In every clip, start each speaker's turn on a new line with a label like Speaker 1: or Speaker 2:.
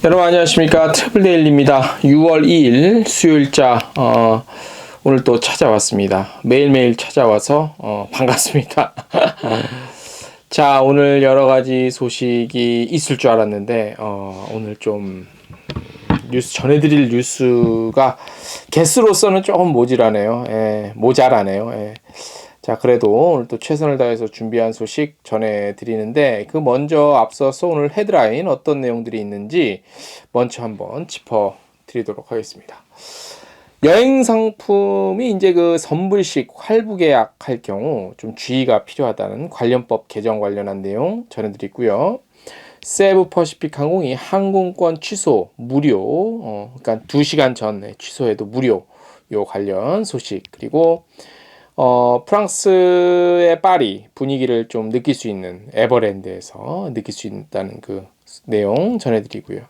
Speaker 1: 여러분 안녕하십니까, 트래블데일리입니다. 6월 2일 수요일자 오늘 또 찾아왔습니다. 매일매일 찾아와서 반갑습니다. 자, 오늘 여러가지 소식이 있을 줄 알았는데 오늘 좀 뉴스 전해드릴 뉴스가 개수로서는 조금 모자라네요. 자, 그래도 오늘 또 최선을 다해서 준비한 소식 전해드리는데, 그 먼저 앞서서 오늘 헤드라인 어떤 내용들이 있는지 먼저 한번 짚어드리도록 하겠습니다. 여행 상품이 이제 그 선불식 할부 계약할 경우 좀 주의가 필요하다는 관련법 개정 관련한 내용 전해드리고요. 세부 퍼시픽 항공이 항공권 취소 무료, 그러니까 2시간 전에 취소해도 무료, 요 관련 소식, 그리고 프랑스의 파리 분위기를 좀 느낄 수 있는 에버랜드에서 느낄 수 있다는 그 내용 전해드리고요.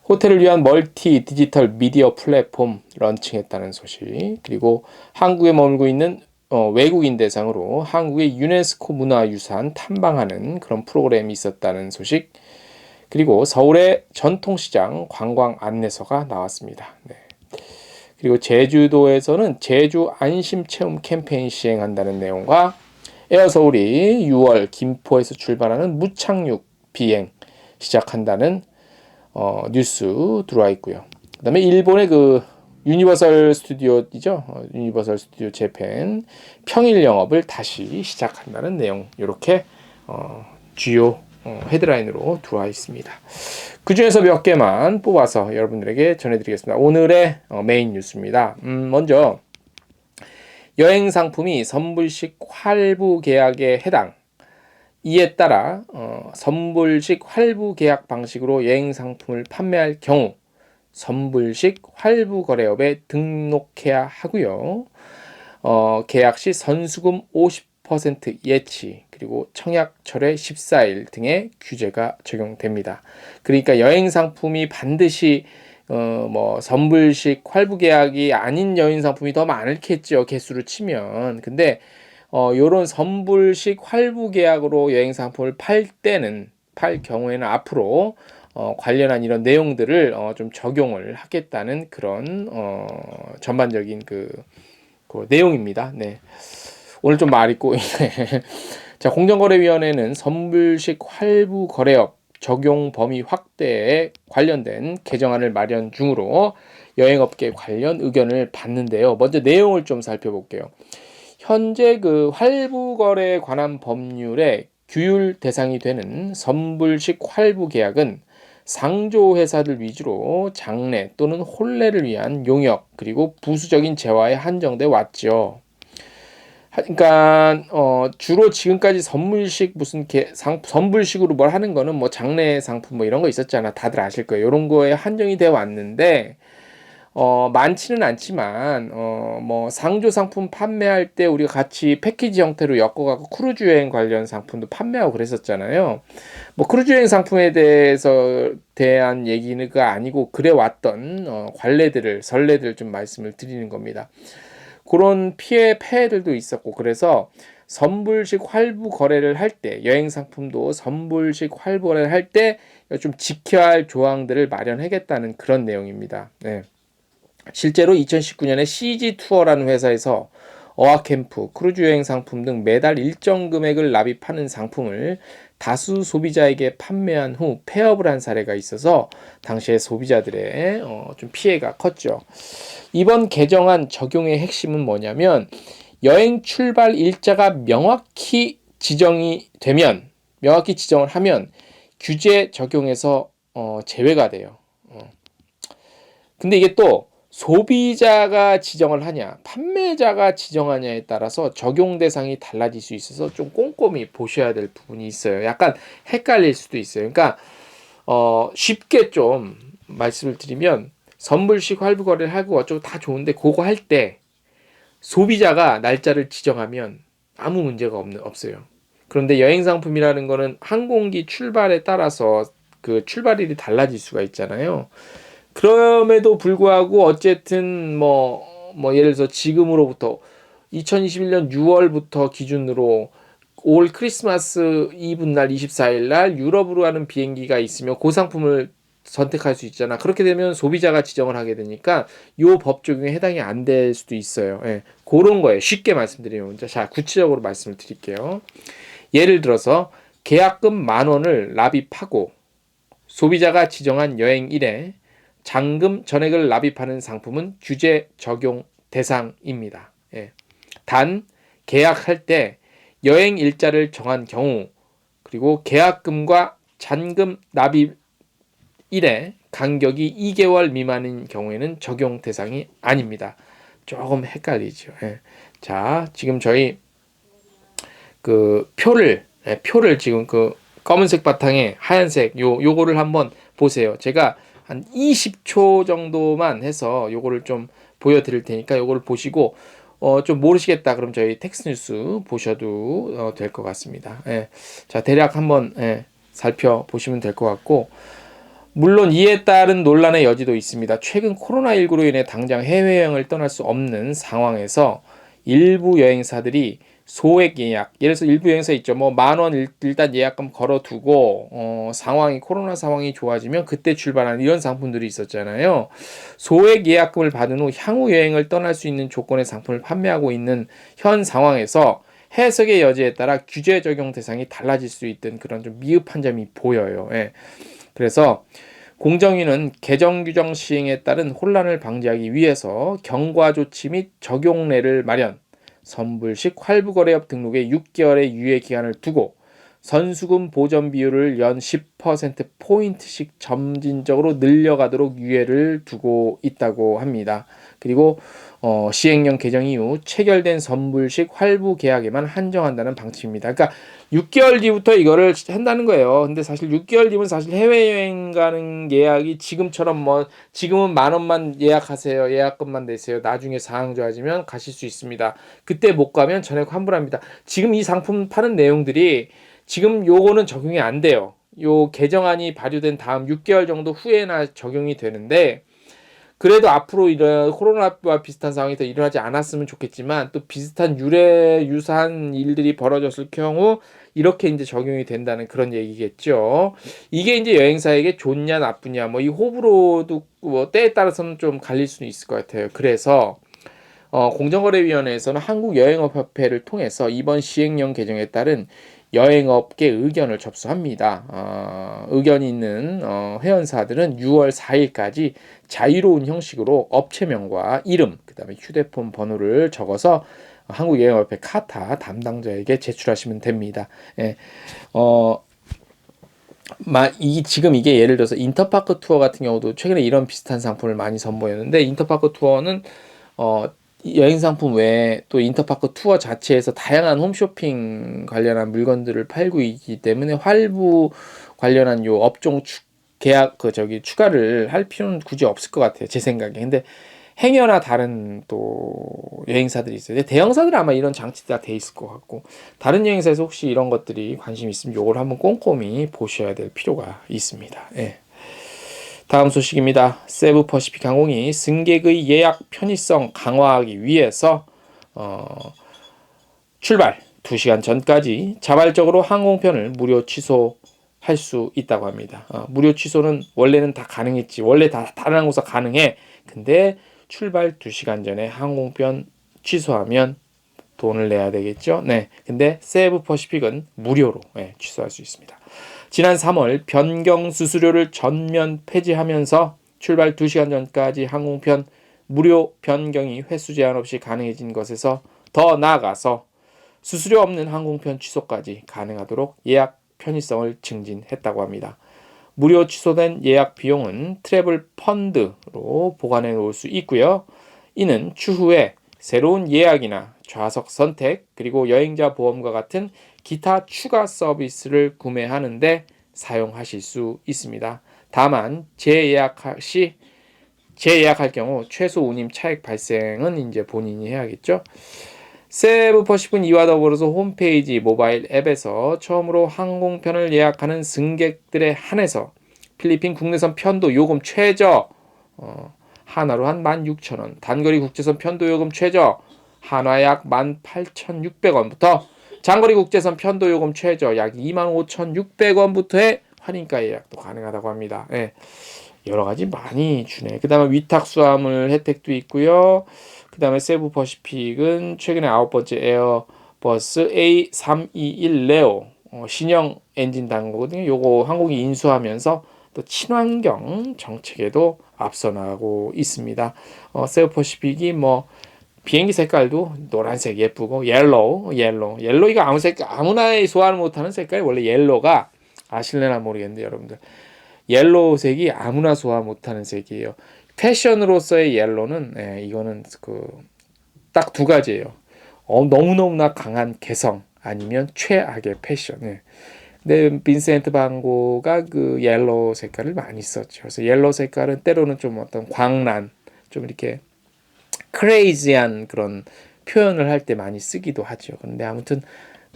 Speaker 1: 호텔을 위한 멀티 디지털 미디어 플랫폼 런칭했다는 소식, 그리고 한국에 머물고 있는 외국인 대상으로 한국의 유네스코 문화유산 탐방하는 그런 프로그램이 있었다는 소식, 그리고 서울의 전통시장 관광 안내서가 나왔습니다. 네. 그리고 제주도에서는 제주 안심체험 캠페인 시행한다는 내용과 에어서울이 6월 김포에서 출발하는 무착륙 비행 시작한다는 뉴스 들어와 있고요. 그 다음에 일본의 그 유니버설 스튜디오이죠. 유니버설 스튜디오 재팬 평일 영업을 다시 시작한다는 내용, 이렇게 주요 헤드라인으로 들어와 있습니다. 그 중에서 몇 개만 뽑아서 여러분들에게 전해드리겠습니다. 오늘의 메인 뉴스입니다. 먼저 여행 상품이 선불식 할부 계약에 해당. 이에 따라 선불식 할부 계약 방식으로 여행 상품을 판매할 경우 선불식 할부 거래업에 등록해야 하고요. 계약 시 선수금 50% 예치, 그리고 청약 철회 14일 등의 규제가 적용됩니다. 그러니까 여행 상품이 반드시 선불식 할부 계약이 아닌 여행 상품이 더 많겠죠, 개수로 치면. 근데 요런 선불식 할부 계약으로 여행 상품을 팔 경우에는 앞으로 관련한 이런 내용들을 좀 적용을 하겠다는 그런 전반적인 그 내용입니다. 네. 오늘 좀 말이 꼬이네. 자, 공정거래위원회는 선불식 할부 거래업 적용 범위 확대에 관련된 개정안을 마련 중으로 여행업계 관련 의견을 받는데요. 먼저 내용을 좀 살펴볼게요. 현재 그 할부 거래에 관한 법률의 규율 대상이 되는 선불식 할부 계약은 상조 회사들 위주로 장래 또는 혼례를 위한 용역 그리고 부수적인 재화에 한정돼 왔죠. 그러니까 주로 지금까지 선물식 선불식으로 뭘 하는 거는 뭐 장래 상품 뭐 이런 거 있었잖아. 다들 아실 거예요. 이런 거에 한정이 돼 왔는데 많지는 않지만 뭐 상조 상품 판매할 때 우리가 같이 패키지 형태로 엮어갖고 크루즈 여행 관련 상품도 판매하고 그랬었잖아요. 뭐 크루즈 여행 상품에 대한 얘기가 아니고 그래 왔던 선례들을 좀 말씀을 드리는 겁니다. 그런 폐해들도 있었고, 그래서 선불식 할부 거래를 할 때, 여행 상품도 선불식 할부 거래를 할 때 좀 지켜야 할 조항들을 마련하겠다는 그런 내용입니다. 네. 실제로 2019년에 CG 투어라는 회사에서 어학캠프, 크루즈 여행 상품 등 매달 일정 금액을 납입하는 상품을 다수 소비자에게 판매한 후 폐업을 한 사례가 있어서 당시에 소비자들의 좀 피해가 컸죠. 이번 개정안 적용의 핵심은 뭐냐면, 여행 출발 일자가 명확히 지정을 하면 규제 적용에서 제외가 돼요. 근데 이게 또 소비자가 지정을 하냐, 판매자가 지정하냐에 따라서 적용 대상이 달라질 수 있어서 좀 꼼꼼히 보셔야 될 부분이 있어요. 약간 헷갈릴 수도 있어요. 그러니까 쉽게 좀 말씀을 드리면, 선불식 할부 거래를 하고 어쩌고 다 좋은데, 그거 할 때 소비자가 날짜를 지정하면 아무 문제가 없어요. 그런데 여행 상품이라는 거는 항공기 출발에 따라서 그 출발일이 달라질 수가 있잖아요. 그럼에도 불구하고 어쨌든 예를 들어서 지금으로부터 2021년 6월부터 기준으로 올 크리스마스 이브 날 24일 날 유럽으로 가는 비행기가 있으면 그 상품을 선택할 수 있잖아. 그렇게 되면 소비자가 지정을 하게 되니까 요 법 적용에 해당이 안 될 수도 있어요. 예, 그런 거예요. 쉽게 말씀드리면. 자, 구체적으로 말씀을 드릴게요. 예를 들어서 계약금 10,000원을 납입하고 소비자가 지정한 여행일에 잔금 전액을 납입하는 상품은 규제 적용 대상입니다. 예. 단 계약할 때 여행 일자를 정한 경우 그리고 계약금과 잔금 납입일의 간격이 2개월 미만인 경우에는 적용 대상이 아닙니다. 조금 헷갈리죠. 예. 자, 지금 저희 표를 지금 그 검은색 바탕에 하얀색 요거를 한번 보세요. 제가 한 20초 정도만 해서 요거를 좀 보여드릴 테니까 요거를 보시고 좀 모르시겠다 그럼 저희 텍스트 뉴스 보셔도 될 것 같습니다. 예. 자, 대략 한번 살펴보시면 될 것 같고 물론 이에 따른 논란의 여지도 있습니다. 최근 코로나19로 인해 당장 해외여행을 떠날 수 없는 상황에서 일부 여행사들이 소액 예약, 예를 들어서 일부 여행사 있죠. 뭐 10,000원 일단 예약금 걸어두고 코로나 상황이 좋아지면 그때 출발하는 이런 상품들이 있었잖아요. 소액 예약금을 받은 후 향후 여행을 떠날 수 있는 조건의 상품을 판매하고 있는 현 상황에서 해석의 여지에 따라 규제 적용 대상이 달라질 수 있던 그런 좀 미흡한 점이 보여요. 예. 그래서 공정위는 개정 규정 시행에 따른 혼란을 방지하기 위해서 경과 조치 및 적용례를 마련, 선불식 할부거래업 등록에 6개월의 유예 기간을 두고 선수금 보전 비율을 연 10%포인트씩 점진적으로 늘려가도록 유예를 두고 있다고 합니다. 그리고 시행령 개정 이후 체결된 선불식 할부 계약에만 한정한다는 방침입니다. 그러니까 6개월 뒤부터 이거를 한다는 거예요. 근데 사실 6개월 뒤면 사실 해외여행 가는 예약이 지금처럼 뭐 지금은 10,000원만 예약하세요. 예약금만 내세요. 나중에 상황 좋아지면 가실 수 있습니다. 그때 못 가면 전액 환불합니다. 지금 이 상품 파는 내용들이 지금 요거는 적용이 안 돼요. 요 개정안이 발효된 다음 6개월 정도 후에나 적용이 되는데 그래도 앞으로 이런 코로나와 비슷한 상황이 더 일어나지 않았으면 좋겠지만 또 비슷한 유사한 일들이 벌어졌을 경우 이렇게 이제 적용이 된다는 그런 얘기겠죠. 이게 이제 여행사에게 좋냐 나쁘냐 뭐 이 호불호도 뭐 때에 따라서는 좀 갈릴 수는 있을 것 같아요. 그래서 공정거래위원회에서는 한국여행업협회를 통해서 이번 시행령 개정에 따른 여행업계 의견을 접수합니다. 의견이 있는 회원사들은 6월 4일까지 자유로운 형식으로 업체명과 이름, 그 다음에 휴대폰 번호를 적어서 한국여행업협회 카타 담당자에게 제출하시면 됩니다. 예, 지금 이게 예를 들어서 인터파크 투어 같은 경우도 최근에 이런 비슷한 상품을 많이 선보였는데 인터파크 투어는 여행 상품 외에 또 인터파크 투어 자체에서 다양한 홈쇼핑 관련한 물건들을 팔고 있기 때문에 할부 관련한 요 업종 계약 추가를 할 필요는 굳이 없을 것 같아요. 제 생각에. 근데 행여나 다른 또 여행사들이 있어요. 대형사들은 아마 이런 장치가 돼 있을 것 같고 다른 여행사에서 혹시 이런 것들이 관심 있으면 요걸 한번 꼼꼼히 보셔야 될 필요가 있습니다. 예. 다음 소식입니다. 세부퍼시픽 항공이 승객의 예약 편의성 강화하기 위해서 출발 2시간 전까지 자발적으로 항공편을 무료 취소할 수 있다고 합니다. 무료 취소는 원래는 다 가능했지. 원래 다 다른 항공사 가능해. 근데 출발 2시간 전에 항공편 취소하면 돈을 내야 되겠죠. 네. 근데 세부퍼시픽은 무료로 취소할 수 있습니다. 지난 3월 변경 수수료를 전면 폐지하면서 출발 2시간 전까지 항공편 무료 변경이 횟수 제한 없이 가능해진 것에서 더 나아가서 수수료 없는 항공편 취소까지 가능하도록 예약 편의성을 증진했다고 합니다. 무료 취소된 예약 비용은 트래블 펀드로 보관해 놓을 수 있고요. 이는 추후에 새로운 예약이나 좌석 선택 그리고 여행자 보험과 같은 기타 추가 서비스를 구매하는데 사용하실 수 있습니다. 다만 재예약할 경우 최소 운임 차액 발생은 이제 본인이 해야겠죠. 세부퍼시픽은 이와 더불어서 홈페이지 모바일 앱에서 처음으로 항공편을 예약하는 승객들에 한해서 필리핀 국내선 편도 요금 최저 한화로 한 16,000원, 단거리 국제선 편도 요금 최저 한화 약 18,600원부터 장거리 국제선 편도 요금 최저 약 25,600원부터의 할인가 예약도 가능하다고 합니다. 예. 여러 가지 많이 주네. 그 다음에 위탁 수화물 혜택도 있고요. 그 다음에 세부 퍼시픽은 최근에 9번째 에어버스 A321 네오 신형 엔진 단 거거든요. 요거 항공이 인수하면서 또 친환경 정책에도 앞서 나가고 있습니다. 세부 퍼시픽이 뭐 비행기 색깔도 노란색 예쁘고 옐로우 이거 아무나 소화를 못하는 색깔이 원래 옐로우가 아실래나 모르겠는데 여러분들 옐로우색이 아무나 소화 못하는 색이에요. 패션으로서의 옐로는 이거는 딱 두 가지예요. 너무너무나 강한 개성 아니면 최악의 패션. 근데 빈센트 반 고가 그 옐로우 색깔을 많이 썼죠. 그래서 옐로우 색깔은 때로는 좀 어떤 광란, 좀 이렇게 크레이지한 그런 표현을 할 때 많이 쓰기도 하죠. 근데 아무튼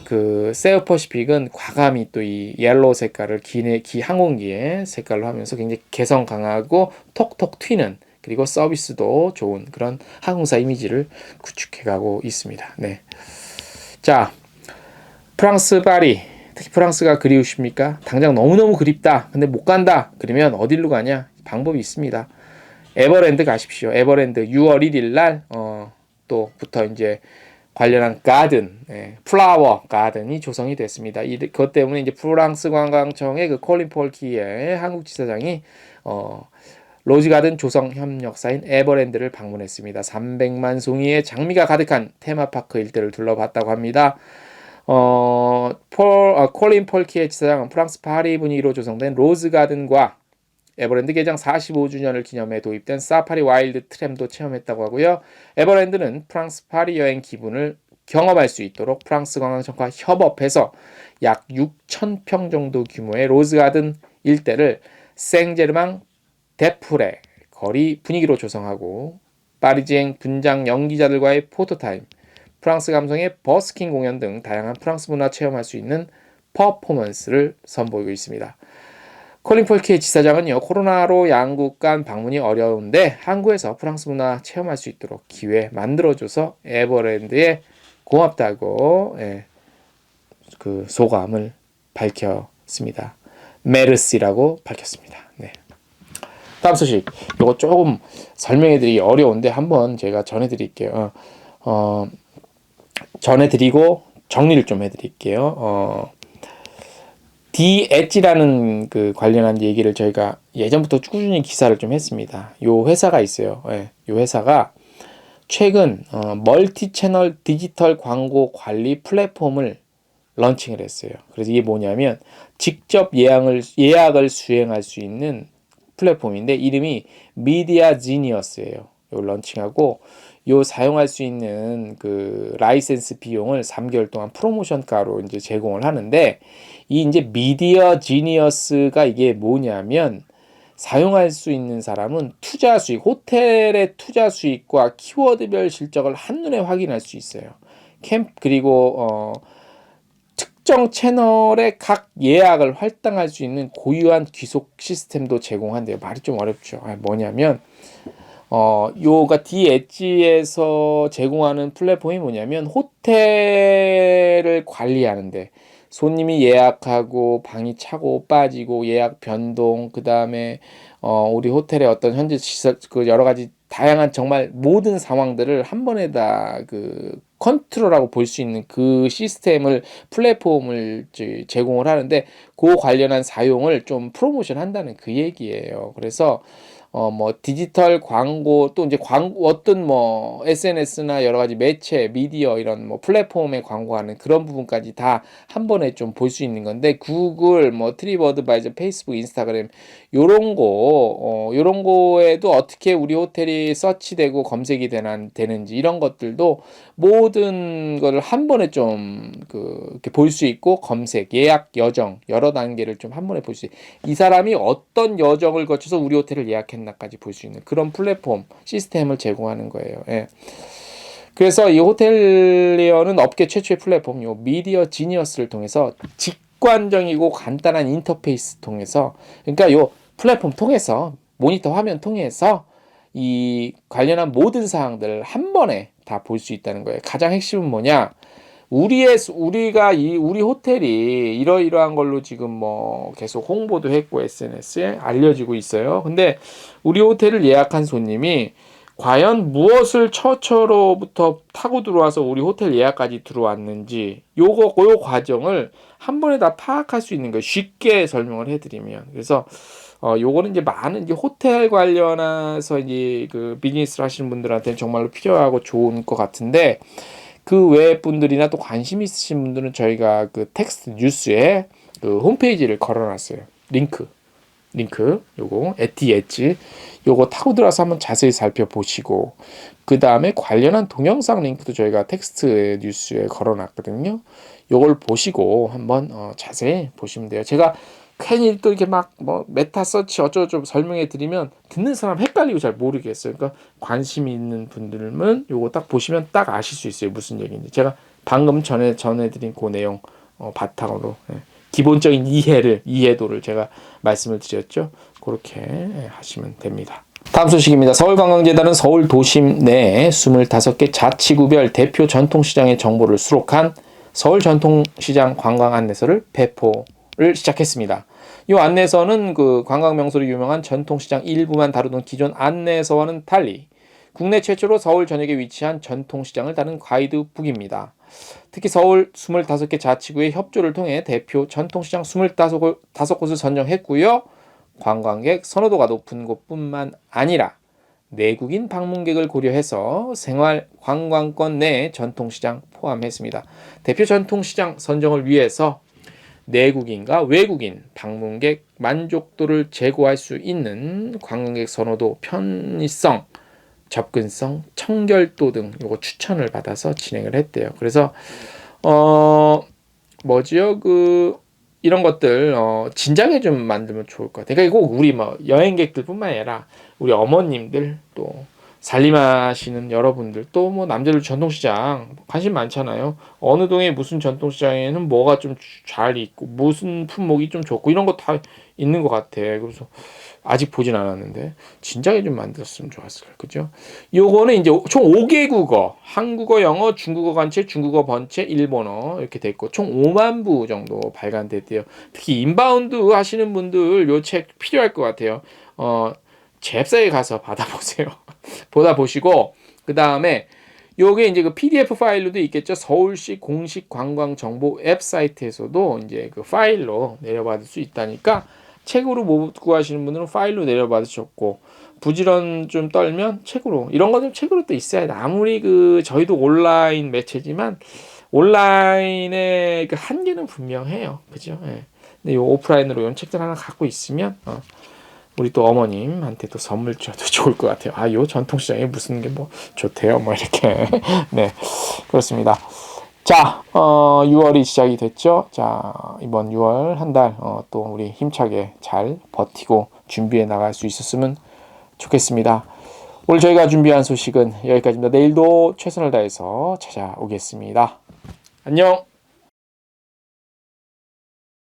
Speaker 1: 그 세어퍼시픽은 과감히 또 이 옐로우 색깔을 기 항공기의 색깔로 하면서 굉장히 개성 강하고 톡톡 튀는 그리고 서비스도 좋은 그런 항공사 이미지를 구축해가고 있습니다. 네. 자, 프랑스 파리. 특히 프랑스가 그리우십니까? 당장 너무너무 그립다. 근데 못 간다. 그러면 어디로 가냐? 방법이 있습니다. 에버랜드 가십시오. 에버랜드 6월 1일 날 또부터 이제 관련한 가든, 플라워 가든이 조성이 됐습니다. 그것 때문에 이제 프랑스 관광청의 그 콜린 폴키의 한국 지사장이 로즈 가든 조성 협력사인 에버랜드를 방문했습니다. 300만 송이의 장미가 가득한 테마파크 일대를 둘러봤다고 합니다. 콜린 폴키의 지사장은 프랑스 파리 분위기로 조성된 로즈 가든과 에버랜드 개장 45주년을 기념해 도입된 사파리 와일드 트램도 체험했다고 하고요. 에버랜드는 프랑스 파리 여행 기분을 경험할 수 있도록 프랑스 관광청과 협업해서 약 6,000평 정도 규모의 로즈가든 일대를 생제르망 데프레 거리 분위기로 조성하고 파리지행 분장 연기자들과의 포토타임, 프랑스 감성의 버스킹 공연 등 다양한 프랑스 문화 체험할 수 있는 퍼포먼스를 선보이고 있습니다. 콜린 폴키의 지사장은요, 코로나로 양국 간 방문이 어려운데 한국에서 프랑스 문화 체험할 수 있도록 기회 만들어줘서 에버랜드에 고맙다고 그 소감을 밝혔습니다. 메르시라고 밝혔습니다. 네. 다음 소식. 이거 조금 설명해드리기 어려운데 한번 제가 전해드릴게요. 전해드리고 정리를 좀 해드릴게요. 디엣지라는 그 관련한 얘기를 저희가 예전부터 꾸준히 기사를 좀 했습니다. 요 회사가 있어요. 요 회사가 최근 멀티 채널 디지털 광고 관리 플랫폼을 런칭을 했어요. 그래서 이게 뭐냐면 직접 예약을 수행할 수 있는 플랫폼인데 이름이 미디어 지니어스예요. 요 런칭하고 요 사용할 수 있는 그 라이센스 비용을 3개월 동안 프로모션가로 이제 제공을 하는데 이 이제 미디어 지니어스가 이게 뭐냐면 사용할 수 있는 사람은 투자 수익, 호텔의 투자 수익과 키워드별 실적을 한눈에 확인할 수 있어요. 그리고 특정 채널의 각 예약을 할당할 수 있는 고유한 귀속 시스템도 제공한대요. 말이 좀 어렵죠. 뭐냐면 요가 디엣지에서 제공하는 플랫폼이 뭐냐면 호텔을 관리하는데 손님이 예약하고 방이 차고 빠지고 예약 변동 그 다음에 우리 호텔의 어떤 현재 시설 그 여러 가지 다양한 정말 모든 상황들을 한 번에 다 그 컨트롤하고 볼 수 있는 그 시스템을 플랫폼을 제공을 하는데 그 관련한 사용을 좀 프로모션 한다는 그 얘기예요. 그래서 뭐 디지털 광고 또 이제 어떤 뭐 SNS나 여러 가지 매체, 미디어 이런 뭐 플랫폼에 광고하는 그런 부분까지 다 한 번에 좀 볼 수 있는 건데 구글, 뭐 트립어드바이저, 페이스북, 인스타그램 요런 거에도 어떻게 우리 호텔이 서치되고 검색이 되는지 이런 것들도 모든 거를 한 번에 좀 이렇게 볼 수 있고 검색, 예약 여정 여러 단계를 좀 한 번에 볼 수 있고 이 사람이 어떤 여정을 거쳐서 우리 호텔을 예약했나까지 볼 수 있는 그런 플랫폼 시스템을 제공하는 거예요. 그래서 이 호텔리어는 업계 최초의 플랫폼 요 미디어 지니어스를 통해서 직관적이고 간단한 인터페이스 통해서 그러니까 요 플랫폼 통해서 모니터 화면 통해서 이 관련한 모든 사항들을 한 번에 다 볼 수 있다는 거예요. 가장 핵심은 뭐냐? 우리 호텔이 이러이러한 걸로 지금 뭐 계속 홍보도 했고 SNS에 알려지고 있어요. 근데 우리 호텔을 예약한 손님이 과연 무엇을 처처로부터 타고 들어와서 우리 호텔 예약까지 들어왔는지 요 과정을 한 번에 다 파악할 수 있는 거예요. 쉽게 설명을 해드리면. 그래서 요거는 이제 많은 이제 호텔 관련해서 이제 그 비즈니스를 하시는 분들한테는 정말로 필요하고 좋은 것 같은데, 그 외 분들이나 또 관심 있으신 분들은 저희가 그 텍스트 뉴스에 그 홈페이지를 걸어놨어요. 링크 요거 엣지 요거 타고 들어와서 한번 자세히 살펴보시고, 그 다음에 관련한 동영상 링크도 저희가 텍스트 뉴스에 걸어놨거든요. 요걸 보시고 한번 자세히 보시면 돼요. 제가 괜히 또 이렇게 막 뭐 메타 서치 어쩌고저쩌고 설명해 드리면 듣는 사람 헷갈리고 잘 모르겠어요. 그러니까 관심 있는 분들은 요거 딱 보시면 딱 아실 수 있어요. 무슨 얘기인지. 제가 방금 전해드린 그 내용 바탕으로 기본적인 이해도를 제가 말씀을 드렸죠. 그렇게 하시면 됩니다. 다음 소식입니다. 서울관광재단은 서울 도심 내 25개 자치구별 대표 전통시장의 정보를 수록한 서울 전통시장 관광 안내서를 배포를 시작했습니다. 이 안내서는 그 관광 명소로 유명한 전통시장 일부만 다루던 기존 안내서와는 달리 국내 최초로 서울 전역에 위치한 전통시장을 다룬 가이드북입니다. 특히 서울 25개 자치구의 협조를 통해 대표 전통시장 25곳을 선정했고요. 관광객 선호도가 높은 곳뿐만 아니라 내국인 방문객을 고려해서 생활 관광권 내 전통시장 포함했습니다. 대표 전통시장 선정을 위해서 내국인과 외국인 방문객 만족도를 제고할 수 있는 관광객 선호도, 편의성, 접근성, 청결도 등 요거 추천을 받아서 진행을 했대요. 그래서 이런 것들 진작에 좀 만들면 좋을 것 같아요. 그러니까 꼭 우리 뭐 여행객들뿐만 아니라 우리 어머님들, 또 살림하시는 여러분들, 또 뭐 남자들 전통시장 관심 많잖아요. 어느 동에 무슨 전통시장에는 뭐가 좀 잘 있고 무슨 품목이 좀 좋고 이런 거 다 있는 것 같아. 그래서 아직 보진 않았는데 진작에 좀 만들었으면 좋았을 거예요. 그죠? 요거는 이제 총 5개 국어, 한국어, 영어, 중국어 관체, 중국어 번체, 일본어 이렇게 돼 있고 총 5만 부 정도 발간됐대요. 특히 인바운드 하시는 분들 요 책 필요할 것 같아요. 제 웹사이트에 가서 받아보세요. 보시고 그 다음에 요게 이제 그 PDF 파일로도 있겠죠. 서울시 공식 관광 정보 웹사이트에서도 이제 그 파일로 내려받을 수 있다니까, 책으로 못 구하시는 분들은 파일로 내려받으셨고, 부지런 좀 떨면 책으로, 이런 거 좀 책으로 또 있어야 돼. 아무리 그 저희도 온라인 매체지만 온라인의 그 한계는 분명해요. 그죠? 예. 근데 요 오프라인으로 이런 책들 하나 갖고 있으면 우리 또 어머님한테 또 선물 줘도 좋을 것 같아요. 요 전통시장에 무슨 게 뭐 좋대요. 뭐 이렇게. 네. 그렇습니다. 자, 6월이 시작이 됐죠. 자, 이번 6월 한 달, 또 우리 힘차게 잘 버티고 준비해 나갈 수 있었으면 좋겠습니다. 오늘 저희가 준비한 소식은 여기까지입니다. 내일도 최선을 다해서 찾아오겠습니다. 안녕!